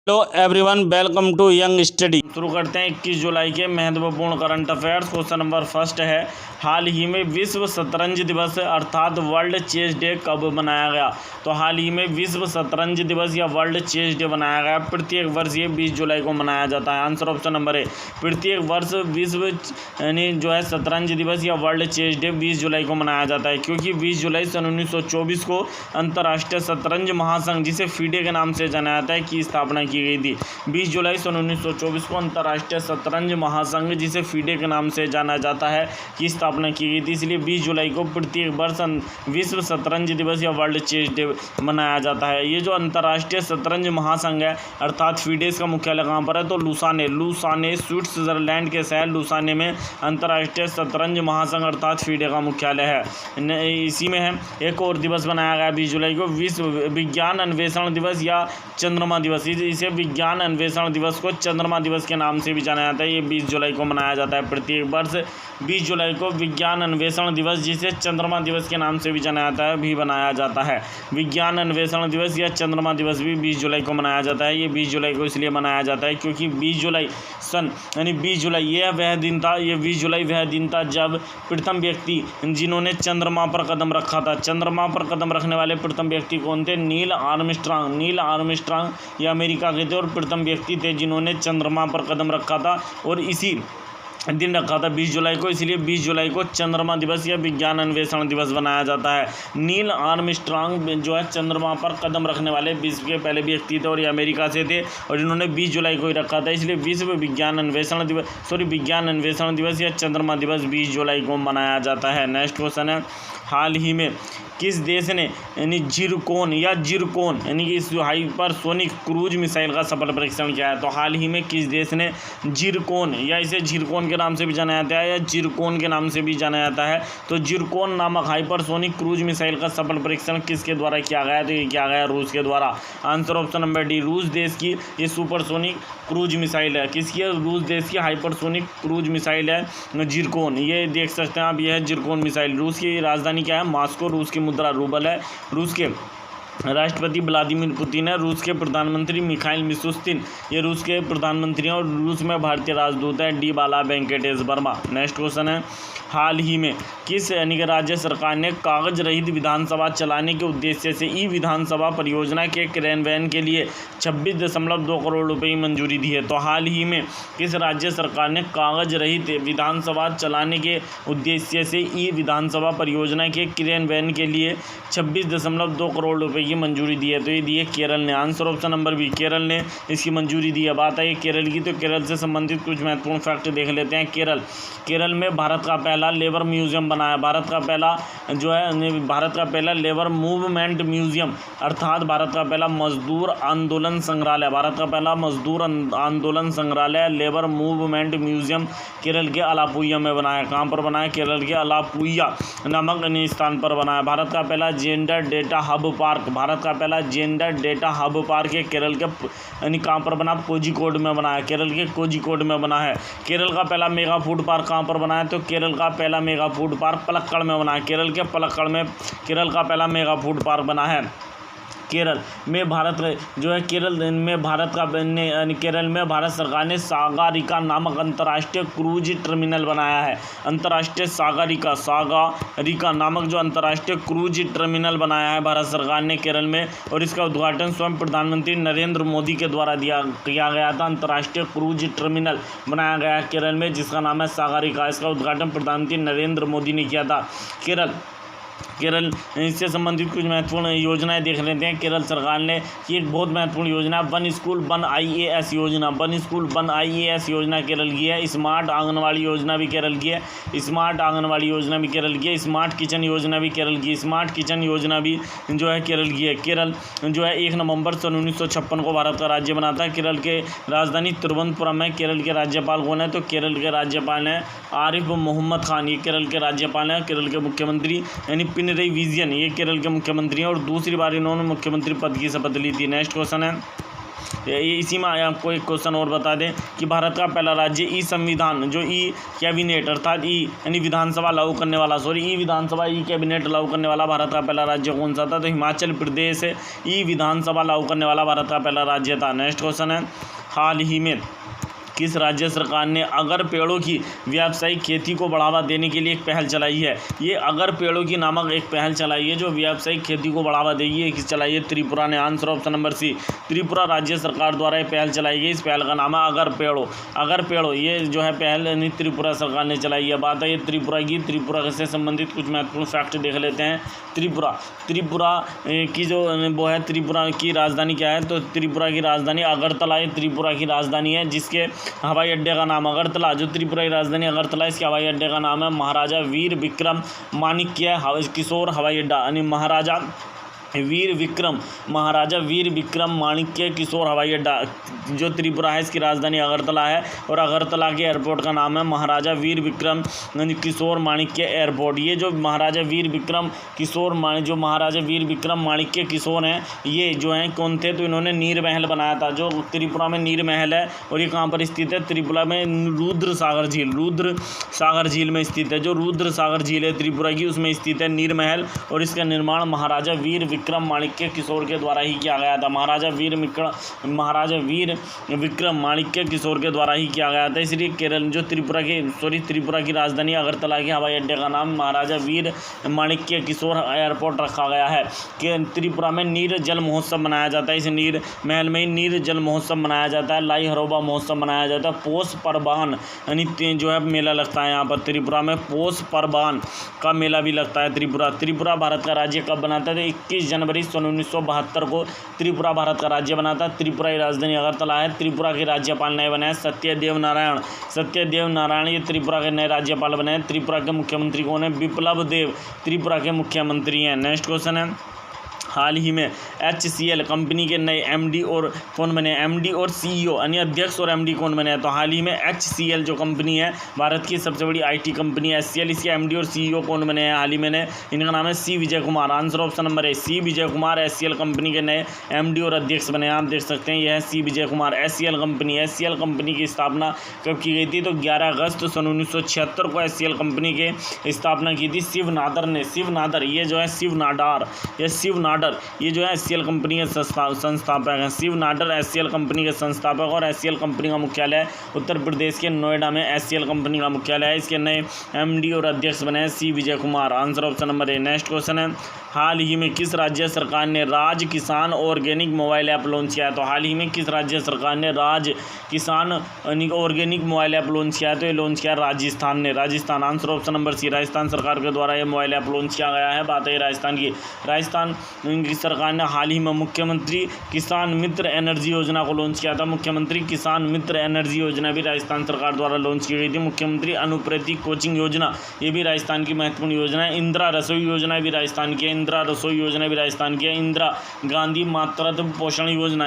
Hello everyone, welcome to young study. शुरू करते हैं 21 जुलाई के महत्वपूर्ण current affairs. Question number first है, हाल ही में विश्व शतरंज दिवस अर्थात वर्ल्ड चेस डे कब मनाया गया? तो हाल ही में विश्व शतरंज दिवस या वर्ल्ड चेस डे मनाया गया। प्रत्येक वर्ष ये 20 जुलाई को मनाया जाता है। आंसर ऑप्शन नंबर ए, प्रत्येक वर्ष विश्व शतरंज दिवस या वर्ल्ड चेस डे 20 जुलाई को मनाया जाता है, क्योंकि 20 जुलाई सन 1924 को अंतर्राष्ट्रीय शतरंज महासंघ, जिसे फीडे के नाम से जाना जाता है, की स्थापना की गई थी। 20 जुलाई सन 1924 को अंतर्राष्ट्रीय शतरंज महासंघ, जिसे फीडे के नाम से जाना जाता है, की स्थापना की गई थी। इसलिए 20 जुलाई को प्रत्येक वर्ष विश्व शतरंज दिवस या वर्ल्ड चेस डे मनाया जाता है। ये जो अंतर्राष्ट्रीय शतरंज महासंघ है अर्थात फीडे, का मुख्यालय कहाँ पर है? तो लुसाने स्विट्जरलैंड के शहर लुसाने में अंतर्राष्ट्रीय शतरंज महासंघ अर्थात फीडे का मुख्यालय है। इसी में है एक और दिवस बनाया गया 20 जुलाई को, विश्व विज्ञान अन्वेषण दिवस या चंद्रमा दिवस। इसे विज्ञान अन्वेषण दिवस को चंद्रमा दिवस के नाम से भी जाना जाता है। ये 20 जुलाई को मनाया जाता है। प्रत्येक वर्ष 20 जुलाई को विज्ञान अन्वेषण दिवस, जिसे चंद्रमा दिवस के नाम से भी जाना जाता है, भी बनाया जाता है। विज्ञान अन्वेषण दिवस या चंद्रमा दिवस भी 20 जुलाई को मनाया जाता है। ये 20 जुलाई को इसलिए मनाया जाता है क्योंकि 20 जुलाई ये वह दिन था, ये 20 जुलाई वह दिन था जब प्रथम व्यक्ति जिन्होंने चंद्रमा पर कदम रखा था। चंद्रमा पर कदम रखने वाले प्रथम व्यक्ति कौन थे? नील आर्मस्ट्रांग ये अमेरिका के थे और प्रथम व्यक्ति थे जिन्होंने चंद्रमा पर कदम रखा था, और इसी दिन रखा था 20 जुलाई को। इसलिए 20 जुलाई को चंद्रमा दिवस या विज्ञान अन्वेषण दिवस बनाया जाता है। नील आर्मस्ट्रांग जो है चंद्रमा पर कदम रखने वाले विश्व के पहले व्यक्ति थे और ये अमेरिका से थे, और इन्होंने 20 जुलाई को ही रखा था। इसलिए विज्ञान अन्वेषण दिवस या चंद्रमा दिवस 20 जुलाई को मनाया जाता है। नेक्स्ट क्वेश्चन है, हाल ही में किस देश ने जिरकोन यानी कि इस हाइपरसोनिक क्रूज मिसाइल का सफल परीक्षण किया है? तो हाल ही में किस देश ने जिरकोन, या इसे जिरकोन के नाम से भी जाना जाता है या जिरकोन के नाम से भी जाना जाता है, तो जिरकोन नामक हाइपरसोनिक क्रूज मिसाइल का सफल परीक्षण किसके द्वारा किया गया? तो ये किया गया रूस के द्वारा। आंसर ऑप्शन नंबर डी, रूस देश की ये सुपरसोनिक क्रूज मिसाइल है। किसकी है? रूस देश की हाइपरसोनिक क्रूज मिसाइल है जिरकोन। ये देख सकते हैं आप, यह है जिरकोन मिसाइल। रूस की राजधानी क्या है? मॉस्को। रूस की मुद्रा रूबल है। रूस के राष्ट्रपति व्लादिमीर पुतिन है। रूस के प्रधानमंत्री मिखाइल मिशुस्तिन ये रूस के प्रधानमंत्री हैं, और रूस में भारतीय राजदूत है डी बाला वेंकटेश वर्मा। नेक्स्ट क्वेश्चन है, हाल ही में किस राज्य सरकार ने कागज रहित विधानसभा चलाने के उद्देश्य से ई विधानसभा परियोजना के क्रियान्वयन के लिए 26.2 करोड़ रुपए की मंजूरी दी है? तो हाल ही में किस राज्य सरकार ने कागज रहित विधानसभा चलाने के उद्देश्य से ई विधानसभा परियोजना के क्रियान्वयन के लिए 26.2 करोड़ रुपए की मंजूरी दी है? तो ये दी है केरल ने। Answer option number B, Kerala ने इसकी मंजूरी दी है। बात है केरल की, तो केरल से संबंधित कुछ महत्वपूर्ण फैक्ट देख लेते हैं। केरल में भारत का पहला लेबर म्यूजियम बना है। भारत का पहला लेबर मूवमेंट म्यूजियम अर्थात भारत का पहला मजदूर आंदोलन संग्रहालय, भारत का पहला मजदूर आंदोलन संग्रहालय लेबर मूवमेंट म्यूजियम केरल के अलापुइया में बना है। कहाँ पर बना है? केरल के अलापुइया नामक स्थान पर बना है। भारत का पहला gender data hub park, Bharat का पहला जेंडर डेटा हब पार्क है केरल के कहाँ पर बना? कोझिकोड में बना है। केरल के कोझिकोड में बना है। केरल का पहला मेगा फूड पार्क कहाँ पर बना है? तो केरल का पहला मेगा फूड पार्क पलक्कड़ में बना है। केरल के पलक्कड़ में केरल का पहला मेगा फूड पार्क बना है। केरल में भारत सरकार ने सागरिका नामक अंतर्राष्ट्रीय क्रूज टर्मिनल बनाया है। अंतर्राष्ट्रीय सागरिका नामक जो अंतर्राष्ट्रीय क्रूज टर्मिनल बनाया है भारत सरकार ने केरल में, और इसका उद्घाटन स्वयं प्रधानमंत्री नरेंद्र मोदी के द्वारा किया गया था। अंतर्राष्ट्रीय क्रूज टर्मिनल बनाया गया है केरल में, जिसका नाम है सागरिका। इसका उद्घाटन प्रधानमंत्री नरेंद्र मोदी ने किया था। केरल इससे संबंधित कुछ महत्वपूर्ण योजनाएं देख लेते हैं। केरल सरकार ने की एक बहुत महत्वपूर्ण योजना वन स्कूल वन IAS योजना केरल की है। स्मार्ट आंगनवाड़ी योजना भी केरल की है। स्मार्ट किचन योजना भी केरल की। स्मार्ट किचन योजना भी जो है केरल की है। केरल जो है 1 नवंबर सन 1956 को भारत का राज्य बना था। केरल के राजधानी तिरुवनंतपुरम है। केरल के राज्यपाल कौन है? तो केरल के राज्यपाल हैं आरिफ मोहम्मद खान। ये केरल के राज्यपाल हैं। केरल के मुख्यमंत्री यानी पिनरई विजयन ये केरल के मुख्यमंत्री हैं, और दूसरी बार इन्होंने मुख्यमंत्री पद की शपथ ली थी। नेक्स्ट क्वेश्चन है, इसी में आपको एक क्वेश्चन और बता दें कि भारत का पहला राज्य ई संविधान जो ई कैबिनेट अर्थात ई यानी विधानसभा लागू करने वाला ई विधानसभा ई कैबिनेट लागू करने वाला भारत का पहला राज्य कौन सा था? तो हिमाचल प्रदेश ई विधानसभा लागू करने वाला भारत का पहला राज्य था। नेक्स्ट क्वेश्चन है, हाल ही में किस राज्य सरकार ने अगर पेड़ों की व्यावसायिक खेती को बढ़ावा देने के लिए एक पहल चलाई है? ये अगर पेड़ों की नामक एक पहल चलाई है जो व्यावसायिक खेती को बढ़ावा देगी, ये किस चलाई है? त्रिपुरा ने। Answer option number C, Tripura राज्य सरकार द्वारा ये पहल चलाई गई। इस पहल का नाम है अगर पेड़ों। ये जो है पहल यानी त्रिपुरा सरकार ने चलाई है। बात है ये त्रिपुरा की। त्रिपुरा से संबंधित कुछ महत्वपूर्ण फैक्ट देख लेते हैं। त्रिपुरा की जो वो है, त्रिपुरा की राजधानी क्या है? तो त्रिपुरा की राजधानी अगरतला है। त्रिपुरा की राजधानी है जिसके हवाई अड्डे का नाम अगरतला। जो त्रिपुरा की राजधानी अगरतला, इसके हवाई अड्डे का नाम है महाराजा वीर विक्रम माणिक्य किशोर हवाई अड्डा, यानी महाराजा वीर विक्रम माणिक्य किशोर हवाई अड्डा जो त्रिपुरा है इसकी राजधानी अगरतला है और अगरतला के एयरपोर्ट का नाम है महाराजा वीर विक्रम किशोर माणिक्य एयरपोर्ट। ये जो महाराजा वीर विक्रम माणिक्य किशोर हैं, ये जो हैं कौन थे? तो इन्होंने नीर महल बनाया था। जो त्रिपुरा में नीर महल है और ये कहाँ पर स्थित है? त्रिपुरा में रुद्र सागर झील में स्थित है। जो रुद्र सागर झील है त्रिपुरा की, उसमें स्थित है नीर महल और इसका निर्माण महाराजा वीर विक्रम माणिक्य किशोर के द्वारा ही किया गया था। महाराजा वीर विक्रम माणिक्य किशोर के द्वारा ही किया गया था। इसलिए त्रिपुरा की राजधानी अगरतला के हवाई अड्डे का नाम महाराजा वीर माणिक्य किशोर एयरपोर्ट रखा गया है। कि त्रिपुरा में नीर जल महोत्सव मनाया जाता है। इस नीर महल में नीर जल महोत्सव मनाया जाता है। लाई हरोबा महोत्सव मनाया जाता है। पोष परबान यानी जो है मेला लगता है यहाँ पर त्रिपुरा में। पोष परबान का मेला भी लगता है। त्रिपुरा भारत का राज्य कब बना था? 21 जनवरी 1972 को त्रिपुरा भारत का राज्य बना था। त्रिपुरा की राजधानी अगरतला है। त्रिपुरा के राज्यपाल नए बने हैं सत्यदेव नारायण ये त्रिपुरा के नए राज्यपाल बने हैं। त्रिपुरा के मुख्यमंत्री कौन है? बिप्लब देव त्रिपुरा के मुख्यमंत्री हैं। नेक्स्ट क्वेश्चन है, हाल ही में HCL कंपनी के नए MD और कौन बने? MD और CEO यानी अध्यक्ष और MD कौन बने हैं? तो हाल ही में HCL जो कंपनी है भारत की सबसे बड़ी IT कंपनी है HCL, इसके MD और CEO कौन बने हैं हाल ही में? इनका नाम है C Vijay Kumar. Answer option number है C Vijay Kumar HCL company के नए MD और अध्यक्ष बने हैं। आप देख सकते हैं यह है C Vijay Kumar. HCL company की स्थापना कब की गई थी? तो 11 अगस्त 1976 को HCL कंपनी की स्थापना की थी शिव नादर। ये जो है शिव नाडर ये जो है HCL कंपनी के संस्थापक हैं। शिव नाडर HCL कंपनी के संस्थापक और HCL कंपनी का मुख्यालय उत्तर प्रदेश के नोएडा में HCL कंपनी का मुख्यालय है। इसके नए MD और अध्यक्ष बने हैं C Vijay Kumar. Answer option number A. Next question है, हाल ही में किस राज्य सरकार ने राज किसान ऑर्गेनिक मोबाइल ऐप लॉन्च किया है? तो हाल ही में किस राज्य सरकार ने राज किसान ऑर्गेनिक मोबाइल ऐप लॉन्च किया है? तो ये लॉन्च किया राजस्थान ने। Answer option number C, Rajasthan सरकार के द्वारा ये मोबाइल ऐप लॉन्च किया गया है। बात है राजस्थान की सरकार ने हाल ही में मुख्यमंत्री किसान मित्र एनर्जी योजना को लॉन्च किया था। मुख्यमंत्री किसान मित्र एनर्जी योजना भी राजस्थान सरकार द्वारा लॉन्च की गई थी। मुख्यमंत्री अनुप्रति कोचिंग योजना ये भी राजस्थान की महत्वपूर्ण योजना है। इंदिरा रसोई योजना भी राजस्थान की है। इंदिरा गांधी मातृत्व पोषण योजना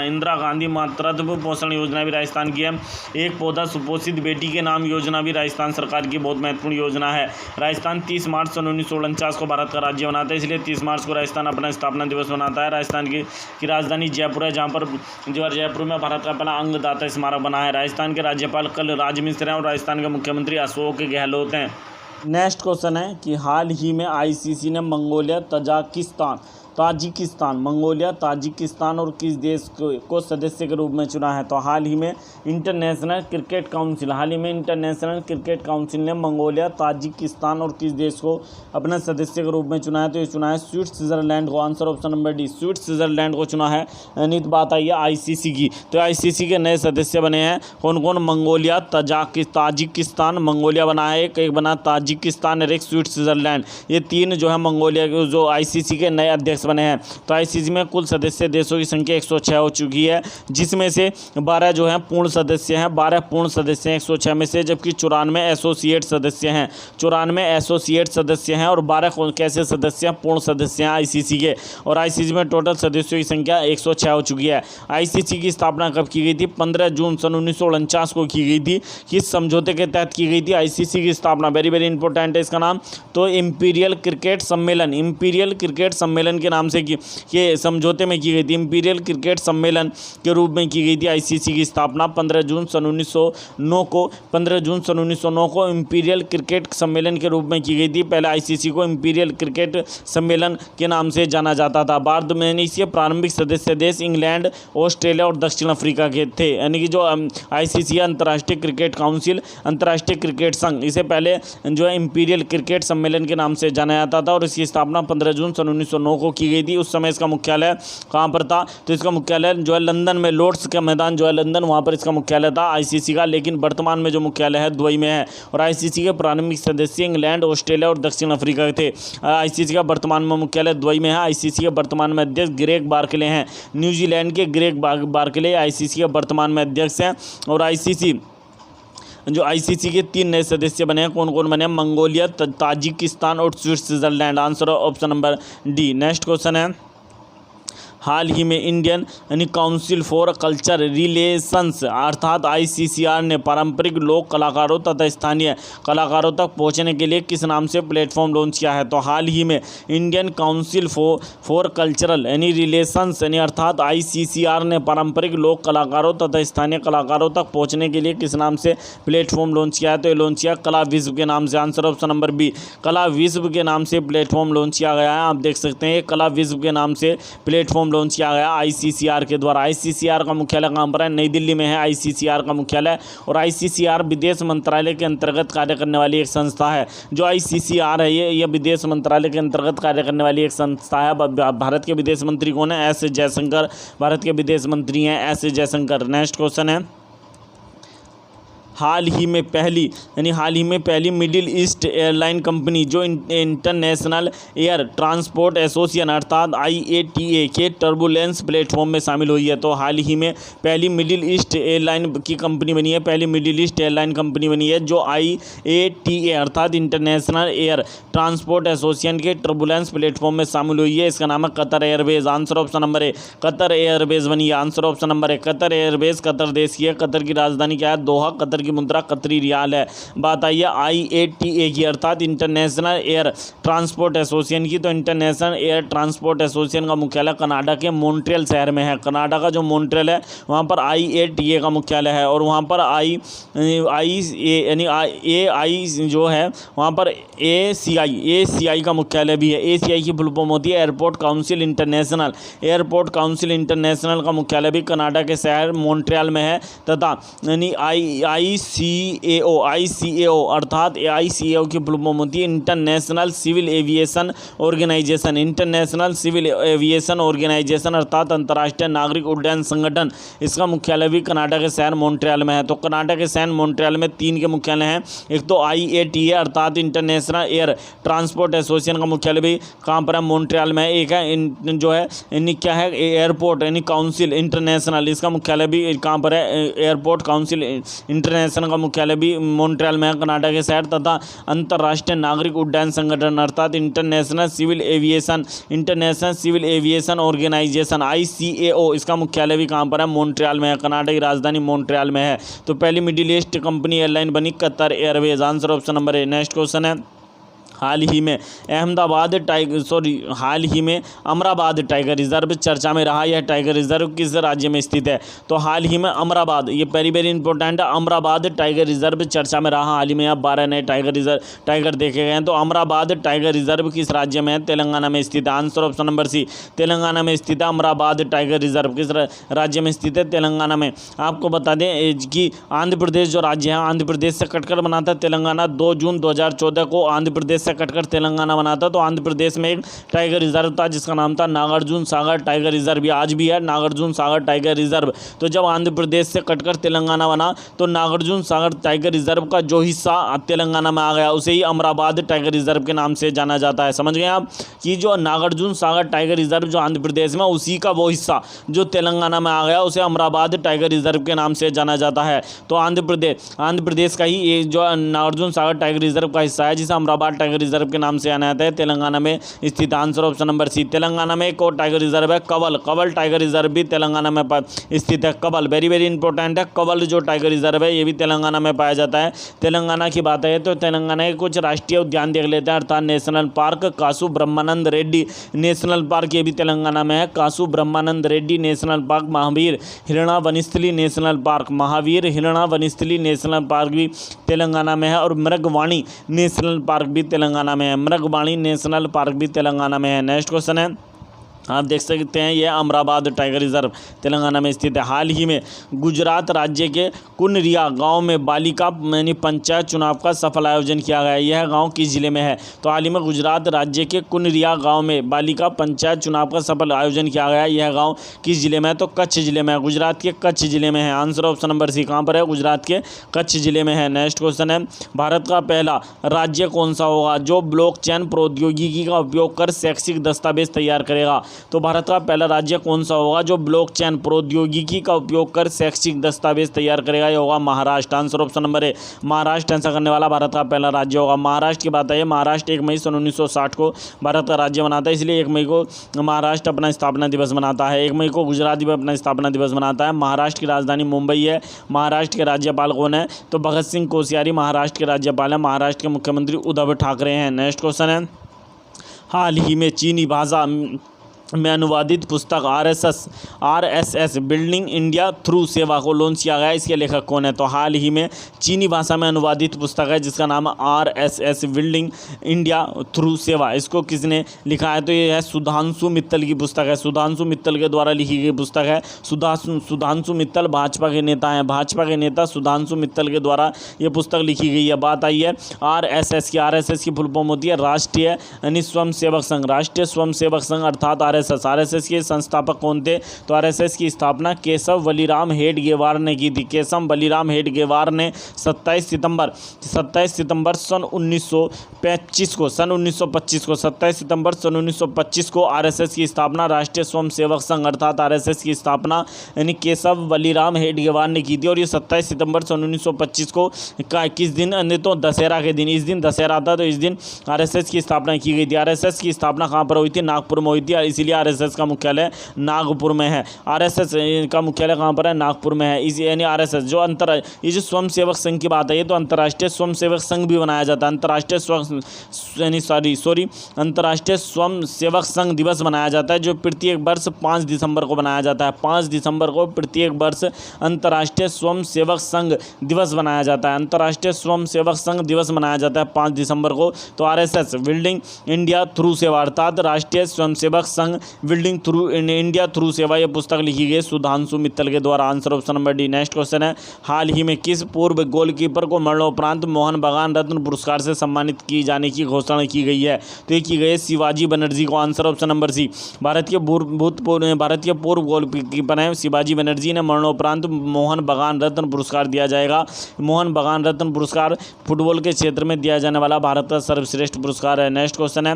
भी राजस्थान की है। एक पौधा सुपोषित बेटी के नाम योजना भी राजस्थान सरकार की बहुत महत्वपूर्ण योजना है। राजस्थान 30 मार्च 1949 को भारत का राज्य बनाता है, इसलिए 30 मार्च को राजस्थान अपना स्थापना दिवस मनाता है। राजस्थान की राजधानी जयपुर है, जहाँ पर जो जयपुर में भारत का पहला अंगदाता स्मारक बना है। राजस्थान के राज्यपाल कलराज मिश्र हैं और राजस्थान के मुख्यमंत्री अशोक गहलोत हैं। नेक्स्ट क्वेश्चन है कि हाल ही में ICC ने मंगोलिया, ताजिकिस्तान और किस देश को सदस्य के रूप में चुना है? तो हाल ही में इंटरनेशनल क्रिकेट काउंसिल ने मंगोलिया, ताजिकिस्तान और किस देश को अपने सदस्य के रूप में चुना है? तो ये चुना है स्विट्जरलैंड को। Answer option number D, Switzerland को चुना है। यानी बात आई है ICC की, तो ICC के नए सदस्य बने हैं कौन कौन? मंगोलिया, ताजिकिस्तान, मंगोलिया बना है एक बना ताजिकिस्तान और एक स्विट्जरलैंड। ये तीन जो है मंगोलिया के जो ICC के नए अध्यक्ष बने हैं। तो ICC में कुल सदस्य देशों की संख्या 106 हो चुकी है, जिसमें से 12 जो हैं पूर्ण सदस्य हैं, 12 पूर्ण सदस्य हैं 106 में से, जबकि 94 एसोसिएट सदस्य हैं। 94 एसोसिएट सदस्य हैं और 12 कैसे सदस्य हैं? पूर्ण सदस्य हैं ICC के। और ICC में टोटल सदस्यों की संख्या 106 हो चुकी है। ICC की स्थापना कब की गई थी? 15 जून 1949 को की गई थी। किस समझौते के तहत की गई थी ICC की स्थापना? वेरी वेरी इंपॉर्टेंट है इसका नाम। तो इंपीरियल क्रिकेट सम्मेलन के नाम से के समझौते में की गई थी। इंपीरियल क्रिकेट सम्मेलन के रूप में की गई थी आईसीसी की स्थापना 15 जून सन 1909 को इंपीरियल क्रिकेट सम्मेलन के रूप में की गई थी। पहले आईसीसी को इंपीरियल क्रिकेट सम्मेलन के नाम से जाना जाता था। बाद में इसके प्रारंभिक सदस्य देश इंग्लैंड, ऑस्ट्रेलिया और दक्षिण अफ्रीका के थे। यानी कि जो आईसीसी अंतर्राष्ट्रीय क्रिकेट काउंसिल, अंतर्राष्ट्रीय क्रिकेट संघ, इसे पहले जो है इंपीरियल क्रिकेट सम्मेलन के नाम से जाना जाता था और इसकी स्थापना 15 जून सन 1909 को की गई थी। उस समय इसका मुख्यालय कहाँ पर था? तो इसका मुख्यालय जो है लंदन में, लॉर्ड्स का मैदान जो है लंदन, वहाँ पर इसका मुख्यालय था आईसीसी का। लेकिन वर्तमान में जो मुख्यालय है दुबई में है। और आईसीसी के प्रारंभिक सदस्य इंग्लैंड, ऑस्ट्रेलिया और दक्षिण अफ्रीका थे। आईसीसी का वर्तमान में मुख्यालय दुबई में है। आईसीसी के वर्तमान में अध्यक्ष ग्रेग बार्कले हैं। न्यूजीलैंड के ग्रेग बार्कले आईसीसी के वर्तमान में अध्यक्ष हैं। और आईसीसी के 3 नए सदस्य बने हैं। कौन कौन बने हैं? मंगोलिया, ताजिकिस्तान और Switzerland. Answer option number D. Next question है, हाल ही में इंडियन यानी काउंसिल फॉर कल्चर रिलेशंस अर्थात आईसीसीआर ने पारंपरिक लोक कलाकारों तथा स्थानीय कलाकारों तक पहुंचने के लिए किस नाम से प्लेटफॉर्म लॉन्च किया है? तो हाल ही में इंडियन काउंसिल फॉर कल्चरल यानी रिलेशंस यानी अर्थात आईसीसीआर ने पारंपरिक लोक कलाकारों तथा स्थानीय कलाकारों तक पहुँचने के लिए किस नाम से प्लेटफॉर्म लॉन्च किया है? तो ये लॉन्च किया कला विश्व के नाम से। आंसर ऑप्शन नंबर बी, कला विश्व के नाम से प्लेटफॉर्म लॉन्च किया गया है। आप देख सकते हैं कला विश्व के नाम से प्लेटफॉर्म लॉन्च किया गया आईसीसीआर के द्वारा। आईसीसीआर का मुख्यालय कहाँ पर है? नई दिल्ली में है आईसीसीआर का मुख्यालय। और आईसीसीआर विदेश मंत्रालय के अंतर्गत कार्य करने वाली एक संस्था है। जो आईसीसीआर है ये विदेश मंत्रालय के अंतर्गत कार्य करने वाली एक संस्था है। भारत के विदेश मंत्री कौन है? एस जयशंकर भारत के विदेश मंत्री हैं, एस जयशंकर। नेक्स्ट क्वेश्चन है, हाल ही में पहली मिडिल ईस्ट एयरलाइन कंपनी जो इंटरनेशनल एयर ट्रांसपोर्ट एसोसिएशन अर्थात IATA के टर्बुलेंस प्लेटफॉर्म में शामिल हुई है। तो हाल ही में पहली मिडिल ईस्ट एयरलाइन की कंपनी बनी है, पहली मिडिल ईस्ट एयरलाइन कंपनी बनी है जो IATA अर्थात इंटरनेशनल एयर ट्रांसपोर्ट एसोसिएशन के टर्बुलेंस प्लेटफॉर्म में शामिल हुई है। इसका नाम है Qatar Airways. Answer option number A, Qatar Airways बनी है। Answer option number A, Qatar Airways Qatar देश की है। कतर की राजधानी क्या है? दोहा। कतर की मुद्रा कतरी रियाल है। बात आई है IATA की अर्थात इंटरनेशनल एयर ट्रांसपोर्ट एसोसिएशन की। तो इंटरनेशनल एयर ट्रांसपोर्ट एसोसिएशन का मुख्यालय कनाडा के मॉन्ट्रियल शहर में है। कनाडा का जो मॉन्ट्रियल है वहाँ पर IATA का मुख्यालय है। और वहाँ पर AI जो है वहाँ पर ACI का मुख्यालय भी है। ACI की फुल फॉर्म होती है airport council international. Airport council international का मुख्यालय भी कनाडा के शहर मॉन्ट्रियल में है। तथा यानी ICAO अर्थात ICAO की फुल फॉर्म होती है international civil aviation organisation. International civil aviation organisation अर्थात अंतर्राष्ट्रीय नागरिक उड्डयन संगठन। इसका मुख्यालय भी कनाडा के शहर मॉन्ट्रियल में है। तो कनाडा के शहर मॉन्ट्रियल में 3 के मुख्यालय हैं। एक तो IATA अर्थात इंटरनेशनल एयर ट्रांसपोर्ट एसोसिएशन का मुख्यालय भी कहाँ पर है? मॉन्ट्रियल में है। एक है जो है क्या है? एयरपोर्ट यानी काउंसिल इंटरनेशनल, इसका मुख्यालय भी कहाँ पर है? एयरपोर्ट काउंसिल इंटरनेशनल का मुख्यालय भी मॉन्ट्रियल में है, कनाडा के शहर। तथा अंतर्राष्ट्रीय नागरिक उड्डयन संगठन अर्थात international civil aviation organisation ICAO, इसका मुख्यालय भी कहाँ पर है? मॉन्ट्रियल में है। कनाडा की राजधानी मॉन्ट्रियल में है। तो पहली मिडिल ईस्ट कंपनी एयरलाइन बनी Qatar Airways. Answer option number A. Next question है, हाल ही में अमराबाद टाइगर रिजर्व चर्चा में रहा। यह टाइगर रिजर्व किस राज्य में स्थित है? तो हाल ही में अमराबाद, ये वेरी इंपॉर्टेंट है, अमराबाद टाइगर रिजर्व चर्चा में रहा। हाल ही में अब 12 नए टाइगर देखे गए हैं। तो अमराबाद टाइगर रिजर्व किस राज्य में है? तेलंगाना में स्थित है। Answer option number C, Telangana में स्थित है। अमराबाद टाइगर रिजर्व किस राज्य में स्थित है? तेलंगाना में। आपको बता दें कि आंध्र प्रदेश जो राज्य है, आंध्र प्रदेश से कटकर बना था तेलंगाना। 2 जून 2014 को आंध्र प्रदेश से कटकर तेलंगाना बना था। तो आंध्र प्रदेश में एक टाइगर रिजर्व था जिसका नाम था नागार्जुन सागर टाइगर रिजर्व। ये आज भी है नागार्जुन सागर टाइगर रिजर्व। तो जब आंध्र प्रदेश से कटकर तेलंगाना बना तो नागार्जुन सागर टाइगर रिजर्व का जो हिस्सा तेलंगाना में आ गया उसे ही अमराबाद टाइगर रिजर्व के नाम से जाना जाता है। समझ गए आप कि जो नागार्जुन सागर टाइगर रिजर्व जो आंध्र प्रदेश में, उसी का वो हिस्सा जो तेलंगाना में आ गया उसे अमराबाद टाइगर रिजर्व के नाम से जाना जाता है। तो आंध्र प्रदेश का ही ये जो नागार्जुन सागर टाइगर रिजर्व का हिस्सा है जिसे अमराबाद टाइगर टाइगर रिजर्व के नाम से जाना जाता है? तेलंगाना में स्थित। Answer option number C. Telangana में एक और टाइगर रिजर्व है, कवल टाइगर रिजर्व भी तेलंगाना में स्थित है। कवल वेरी वेरी इंपॉर्टेंट है। कवल जो टाइगर रिजर्व है ये भी तेलंगाना में पाया जाता है। तेलंगाना की बात है तो तेलंगाना के कुछ राष्ट्रीय उद्यान देख लेते हैं, अर्थात national park. Kasu Brahmananda Reddy national park ये भी तेलंगाना में है। Kasu Brahmananda Reddy national park. Mahavir Harina Vanasthali national park, Mahavir Harina Vanasthali national park भी तेलंगाना में है। और मृगवाणी नेशनल पार्क भी तेलंगाना में है। मृगवाणी नेशनल पार्क भी तेलंगाना में है। नेक्स्ट क्वेश्चन है, आप देख सकते हैं यह अमराबाद टाइगर रिजर्व तेलंगाना में स्थित है। हाल ही में गुजरात राज्य के कुनरिया गांव में बालिका यानी पंचायत चुनाव का सफल आयोजन किया गया। यह गांव किस जिले में है? तो हाल ही में गुजरात राज्य के कुनरिया गांव में बालिका पंचायत चुनाव का सफल आयोजन किया गया। यह गाँव किस जिले में है? तो कच्छ जिले में है। गुजरात के कच्छ जिले में है। Answer option number C. कहाँ पर है? गुजरात के कच्छ जिले में है। नेक्स्ट क्वेश्चन है, भारत का पहला राज्य कौन सा होगा जो ब्लॉकचेन प्रौद्योगिकी का उपयोग कर शैक्षिक दस्तावेज तैयार करेगा? तो भारत का पहला राज्य कौन सा होगा जो ब्लॉकचेन प्रौद्योगिकी का उपयोग कर शैक्षिक दस्तावेज तैयार करेगा? यह होगा Maharashtra. Answer option number A, Maharashtra ऐसा करने वाला भारत का पहला राज्य होगा। महाराष्ट्र की बात है, महाराष्ट्र 1 मई सन 1960 को भारत का राज्य बनाता है, इसलिए 1 मई को महाराष्ट्र अपना स्थापना दिवस मनाता है। 1 मई को गुजरात भी अपना स्थापना दिवस मनाता है। महाराष्ट्र की राजधानी मुंबई है। महाराष्ट्र के राज्यपाल कौन है? तो भगत सिंह कोश्यारी महाराष्ट्र के राज्यपाल है। महाराष्ट्र के मुख्यमंत्री उद्धव ठाकरे हैं। नेक्स्ट क्वेश्चन है, हाल ही में चीनी भाषा में अनुवादित पुस्तक RSS बिल्डिंग इंडिया थ्रू सेवा को लॉन्च किया गया। इसके लेखक कौन है? तो हाल ही में चीनी भाषा में अनुवादित पुस्तक है जिसका नाम RSS बिल्डिंग इंडिया थ्रू सेवा। इसको किसने लिखा है? तो ये है सुधांशु मित्तल की पुस्तक है। सुधांशु मित्तल के द्वारा लिखी गई पुस्तक है। सुधांशु मित्तल भाजपा के नेता हैं। भाजपा के नेता सुधांशु मित्तल के द्वारा ये पुस्तक लिखी गई है। बात आई है RSS की फुल फॉर्म होती है राष्ट्रीय यानी स्वयं सेवक संघ। राष्ट्रीय स्वयं सेवक संघ अर्थात RSS के संस्थापक कौन थे? तो RSS की स्थापना केशव बलिराम हेडगेवार ने की थी। केशव बलिराम हेडगेवार ने 27 सितंबर सन 1925 को 27 सितंबर सन 1925 को RSS की स्थापना राष्ट्रीय स्वयं सेवक संघ अर्थात RSS की स्थापना यानी केशव बलिराम हेडगेवार ने की थी। और ये 27 सितंबर सन 1925 को किस दिन? तो दशहरा के दिन। इस दिन दशहरा था तो इस दिन RSS की स्थापना की गई थी। RSS की स्थापना कहाँ पर हुई थी? नागपुर में हुई थी। इसीलिए RSS का मुख्यालय नागपुर में है। RSS का मुख्यालय कहाँ पर है? नागपुर में है। इस यानी RSS जो ये जो स्वयं सेवक संघ की बात है, ये तो अंतर्राष्ट्रीय स्वयं सेवक संघ भी बनाया जाता है। अंतर्राष्ट्रीय स्वयं सेवक संघ दिवस मनाया जाता है जो प्रत्येक वर्ष 5 दिसंबर को बनाया जाता है। 5 दिसंबर को प्रत्येक वर्ष अंतर्राष्ट्रीय स्वयं सेवक संघ दिवस मनाया जाता है। अंतर्राष्ट्रीय स्वयं सेवक संघ दिवस मनाया जाता है 5 दिसंबर को। तो RSS बिल्डिंग इंडिया थ्रू सेवा अर्थात राष्ट्रीय स्वयं Sevak Sangh building through India through सेवा ये पुस्तक लिखी गई सुधांशु मित्तल के द्वारा। Answer option number D. Next question है, हाल ही में किस पूर्व गोलकीपर को मरणोपरांत मोहन बागान रत्न पुरस्कार से सम्मानित किए जाने की घोषणा की गई है? तो ये की गई है शिवाजी बनर्जी को। Answer option number C. Bharat के पूर्व गोलकीपर हैं शिवाजी बनर्जी ने मरणोपरांत मोहन बागान रत्न पुरस्कार दिया जाएगा। मोहन बागान रत्न पुरस्कार फुटबॉल के क्षेत्र में दिया जाने वाला भारत का सर्वश्रेष्ठ पुरस्कार है। नेक्स्ट क्वेश्चन है,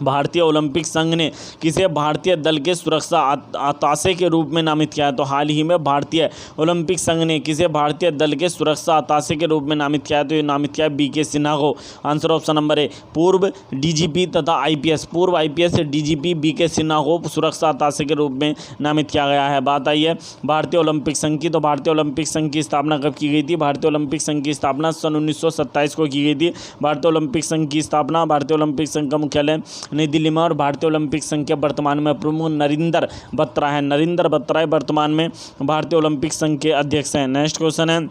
भारतीय ओलंपिक संघ ने किसे भारतीय दल के सुरक्षा अताशे के रूप में नामित किया है? तो हाल ही में भारतीय ओलंपिक संघ ने किसे भारतीय दल के सुरक्षा अताशे के रूप में नामित किया है? तो ये नामित किया है BK सिन्हा को। Answer option number A. पूर्व DGP तथा IPS DGP BK सिन्हा को सुरक्षा अताशे के रूप में नामित किया गया है। बात आई है भारतीय ओलंपिक संघ की। तो भारतीय ओलंपिक संघ की स्थापना कब की गई थी? भारतीय ओलंपिक संघ की स्थापना सन 1927 को की गई थी। भारतीय ओलंपिक संघ की स्थापना भारतीय ओलंपिक संघ का मुख्यालय नई दिल्ली में। और भारतीय ओलंपिक संघ के वर्तमान में प्रमुख नरेंद्र बत्रा है। नरेंद्र बत्रा वर्तमान में भारतीय ओलंपिक संघ के अध्यक्ष हैं। नेक्स्ट क्वेश्चन है,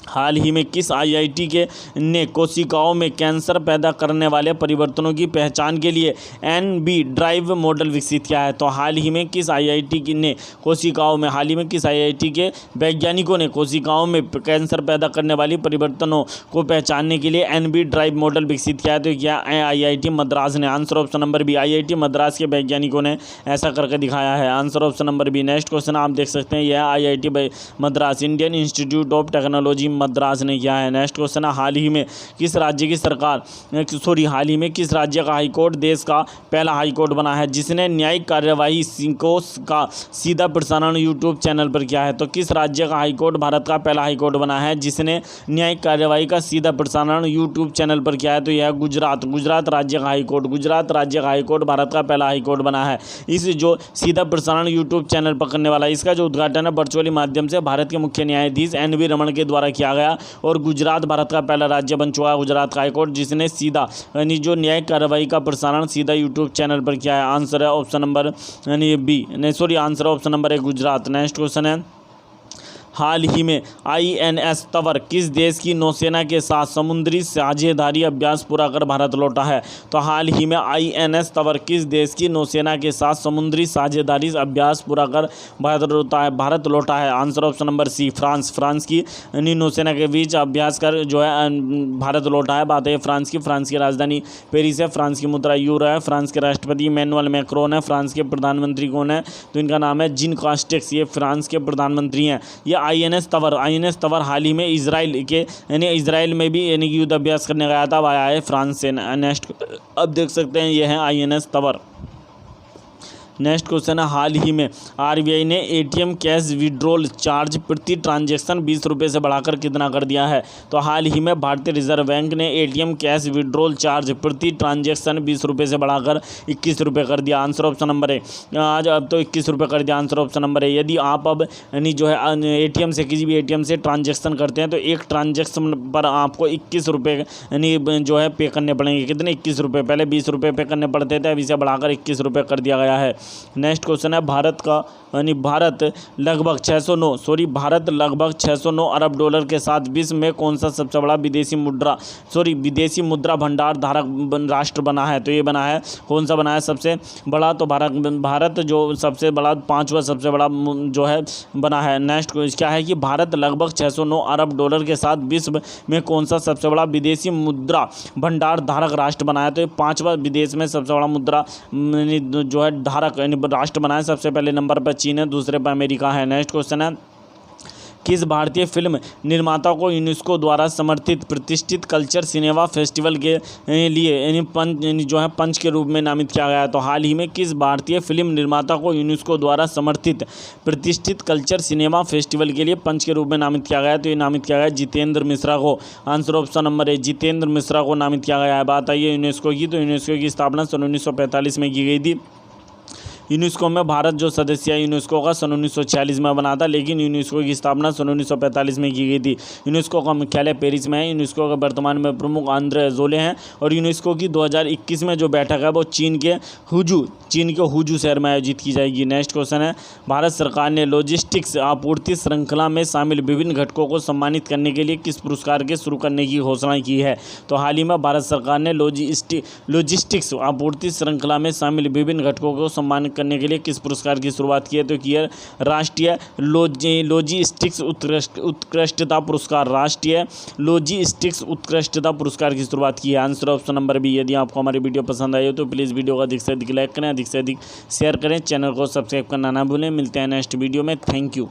हाल ही में किस IIT ने कोशिकाओं में कैंसर पैदा करने वाले परिवर्तनों की पहचान के लिए NB ड्राइव मॉडल विकसित किया है? तो हाल ही में किस IIT ने कोशिकाओं में किस IIT के वैज्ञानिकों ने कोशिकाओं में कैंसर पैदा करने वाली परिवर्तनों को पहचानने के लिए NB ड्राइव मॉडल विकसित किया है? तो क्या IIT मद्रास ने। Answer option number B. IIT Madras के वैज्ञानिकों ने ऐसा करके दिखाया है। Answer option number B. Next question आप देख सकते हैं, यह IIT Madras Indian Institute of Technology Madras ने किया है। नेक्स्ट क्वेश्चन है, हाल ही में किस राज्य का हाईकोर्ट देश का पहला हाईकोर्ट बना है जिसने न्यायिक कार्यवाही का सीधा प्रसारण यूट्यूब चैनल पर किया है? तो किस राज्य का हाईकोर्ट भारत का पहला हाईकोर्ट बना है जिसने न्यायिक कार्यवाही का सीधा प्रसारण यूट्यूब चैनल पर किया है? तो यह गुजरात राज्य का हाईकोर्ट भारत का पहला हाईकोर्ट बना है। इस जो सीधा प्रसारण यूट्यूब चैनल पर करने वाला, इसका जो उद्घाटन है वर्चुअली माध्यम से भारत के मुख्य न्यायाधीश NV रमन के द्वारा किया गया और गुजरात भारत का पहला राज्य बन चुका है, गुजरात का हाईकोर्ट, जिसने सीधा यानी जो न्यायिक कार्यवाही का प्रसारण सीधा यूट्यूब चैनल पर किया है। आंसर है option number answer option number है गुजरात। नेक्स्ट क्वेश्चन है, हाल ही में INS तंवर किस देश की नौसेना के साथ समुद्री साझेदारी अभ्यास पूरा कर भारत लौटा है? तो हाल ही में INS तंवर किस देश की नौसेना के साथ समुद्री साझेदारी अभ्यास पूरा कर भारत लौटा है? Answer option number C, France की नौसेना के बीच अभ्यास कर जो है भारत लौटा है। बात है फ्रांस की राजधानी पेरिस है, फ्रांस की मुद्रा यूरो है, फ्रांस के राष्ट्रपति इमैनुअल मैक्रोन है, फ्रांस के प्रधानमंत्री कौन है? तो इनका नाम है जीन कास्टेक्स, ये फ्रांस के प्रधानमंत्री हैं। ये INS तंवर हाल ही में इजराइल में भी युद्ध अभ्यास करने गया था, आया है फ्रांस से। नेक्स्ट अब देख सकते हैं ये है INS तंवर। नेक्स्ट क्वेश्चन है, हाल ही में RBI ने ATM कैश विड्रॉल चार्ज प्रति ट्रांजैक्शन 20 रुपये से बढ़ाकर कितना कर दिया है? तो हाल ही में भारतीय रिजर्व बैंक ने ATM कैश विड्रॉल चार्ज प्रति ट्रांजैक्शन 20 रुपये से बढ़ाकर 21 रुपये कर दिया। आंसर ऑप्शन नंबर है आज अब तो 21 रुपये कर दिया। आंसर ऑप्शन नंबर है। यदि आप अब जो है ATM से किसी भी ATM से ट्रांजैक्शन करते हैं तो एक ट्रांजैक्शन पर आपको 21 रुपये जो है पे करने पड़ेंगे। कितने? 21 रुपये। पहले 20 रुपये पे करने पड़ते थे, अब इसे बढ़ाकर 21 रुपये कर दिया गया है। नेक्स्ट क्वेश्चन है, भारत लगभग 609 अरब डॉलर के साथ विश्व में कौन सा सबसे बड़ा विदेशी मुद्रा भंडार धारक राष्ट्र बना है? तो ये बना है, कौन सा बना है सबसे बड़ा? तो भारत जो सबसे बड़ा 5वां सबसे बड़ा जो है बना है। नेक्स्ट क्या है कि भारत लगभग 609 अरब डॉलर के साथ विश्व में कौन सा सबसे बड़ा विदेशी मुद्रा भंडार धारक राष्ट्र बना है? तो 5वां विदेश में सबसे बड़ा मुद्रा जो है धारक राष्ट्र बना है। सबसे पहले नंबर पर चीन है, दूसरे पर अमेरिका है। नेक्स्ट क्वेश्चन है, किस भारतीय फिल्म निर्माता को यूनेस्को द्वारा समर्थित प्रतिष्ठित कल्चर सिनेमा फेस्टिवल के लिए पंच के रूप में नामित किया गया है? तो हाल ही में किस भारतीय फिल्म निर्माता को यूनेस्को द्वारा समर्थित प्रतिष्ठित कल्चर सिनेमा फेस्टिवल के लिए पंच के रूप में नामित किया गया है? तो ये नामित किया गया है जितेंद्र मिश्रा को। आंसर ऑप्शन नंबर है जितेंद्र मिश्रा को नामित किया गया है। बात आई है यूनेस्को की, तो यूनेस्को की स्थापना सन 1945 में की गई थी। यूनेस्को में भारत जो सदस्य है यूनेस्को का सन 1946 में बना था, लेकिन यूनेस्को की स्थापना सन 1945 में की गई थी। यूनेस्को का मुख्यालय पेरिस में है। यूनेस्को के वर्तमान में प्रमुख आंद्रे अज़ोले हैं और यूनेस्को की 2021 में जो बैठक है वो चीन के हुजू शहर में आयोजित की जाएगी। नेक्स्ट क्वेश्चन है, भारत सरकार ने लॉजिस्टिक्स आपूर्ति श्रृंखला में शामिल विभिन्न घटकों को सम्मानित करने के लिए किस पुरस्कार के शुरू करने की घोषणा की है? तो हाल ही में भारत सरकार ने लॉजिस्टिक्स आपूर्ति श्रृंखला में शामिल विभिन्न घटकों को सम्मानित करने के लिए किस पुरस्कार की शुरुआत की है? तो की है राष्ट्रीय लॉजिस्टिक्स उत्कृष्टता पुरस्कार। राष्ट्रीय लॉजिस्टिक्स उत्कृष्टता पुरस्कार की शुरुआत की है। Answer option number B. यदि आपको हमारी वीडियो पसंद आई हो तो प्लीज़ वीडियो को अधिक से अधिक लाइक करें, अधिक से अधिक शेयर करें, चैनल को सब्सक्राइब करना ना भूलें। मिलते हैं नेक्स्ट वीडियो में। Thank you.